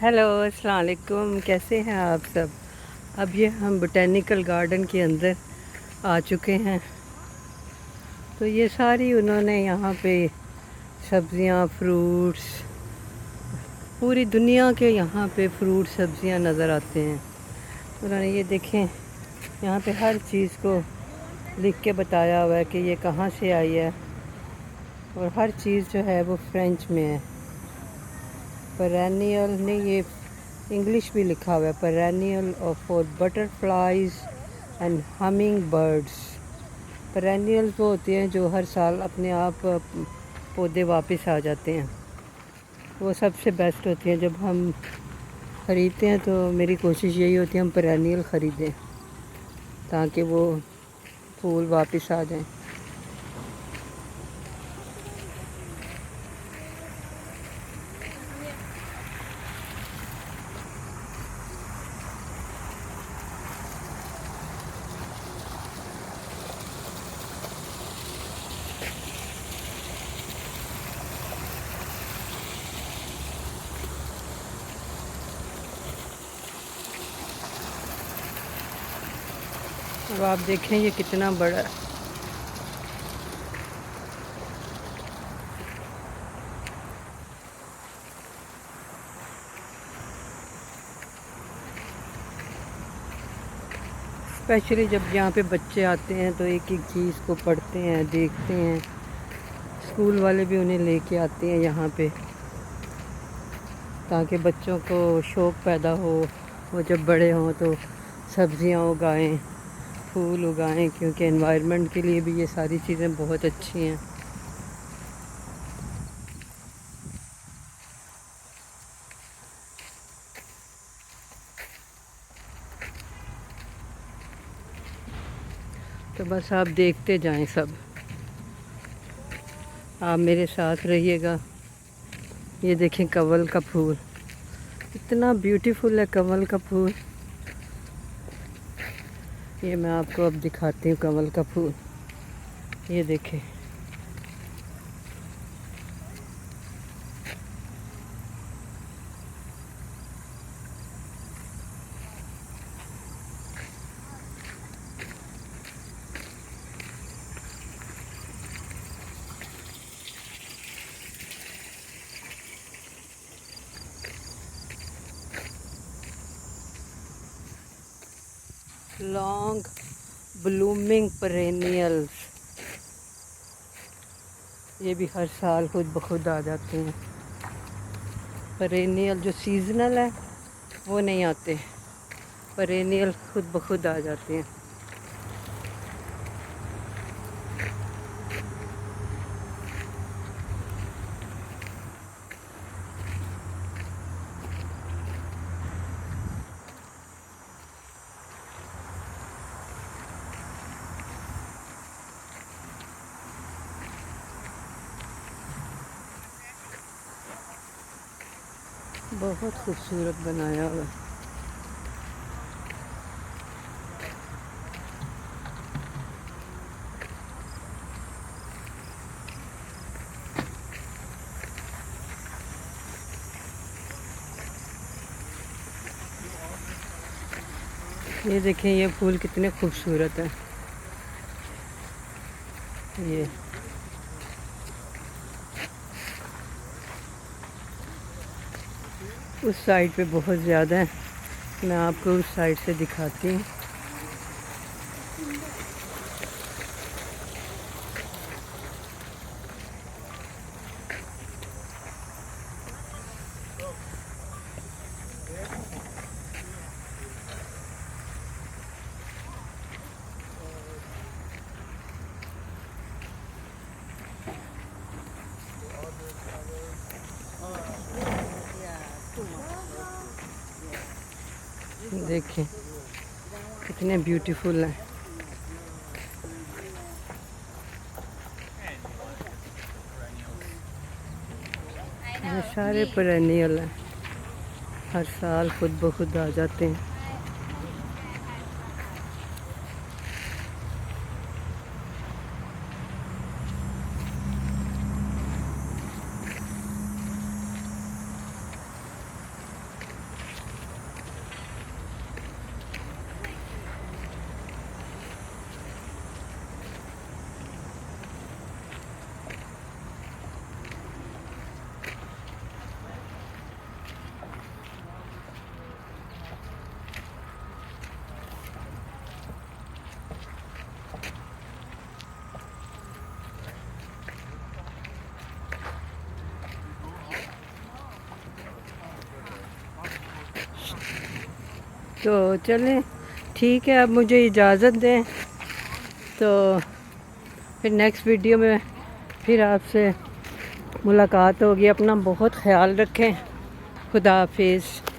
Hello अस्सलाम वालेकुम, कैसे हैं आप सब। अब ये हम बोटेनिकल गार्डन के अंदर आ चुके हैं। तो ये सारी उन्होंने यहाँ पे सब्ज़ियाँ, फ्रूट्स, पूरी दुनिया के यहाँ पे फ्रूट सब्ज़ियाँ नज़र आते हैं। उन्होंने ये देखें, यहाँ पे हर चीज़ को लिख के बताया हुआ है कि ये कहाँ से आई है, और हर चीज़ जो है वो फ्रेंच में है। पेरेनियल ने ये इंग्लिश भी लिखा हुआ है, perennial for butterflies and humming birds. Perennial वो होती हैं जो हर साल अपने आप पौधे वापस आ जाते हैं, वो सबसे बेस्ट होती हैं। जब हम ख़रीदते हैं तो मेरी कोशिश यही होती है हम पेरेनियल ख़रीदें ताकि वो फूल वापस आ जाएं। अब आप देखें ये कितना बड़ा है। स्पेशली जब यहाँ पे बच्चे आते हैं तो एक एक चीज़ को पढ़ते हैं, देखते हैं। स्कूल वाले भी उन्हें लेके आते हैं यहाँ पे ताकि बच्चों को शौक़ पैदा हो, वो जब बड़े हों तो सब्ज़ियाँ उगाएं, फूल उगाएं, क्योंकि एनवायरनमेंट के लिए भी ये सारी चीज़ें बहुत अच्छी हैं। तो बस आप देखते जाएं सब, आप मेरे साथ रहिएगा। ये देखें कमल का फूल, इतना ब्यूटीफुल है कमल का फूल। ये मैं आपको अब दिखाती हूँ कमल का फूल। ये देखें, लॉन्ग ब्लूमिंग पेरेनियल्स, ये भी हर साल खुद ब खुद आ जाते हैं। पेरेनियल जो सीजनल है वो नहीं आते, पेरेनियल खुद ब खुद आ जाते हैं। बहुत खूबसूरत बनाया हुआ है। ये देखें ये फूल कितने खूबसूरत हैं। ये उस साइड पे बहुत ज़्यादा है, मैं आपको उस साइड से दिखाती हूँ। देखें कितने ब्यूटीफुल हैं। ये सारे पेरेनियल हैं, हर साल खुद ब खुद आ जाते हैं। तो चलें, ठीक है, अब मुझे इजाज़त दें, तो फिर नेक्स्ट वीडियो में फिर आपसे मुलाकात होगी। अपना बहुत ख्याल रखें। खुदा हाफिज़।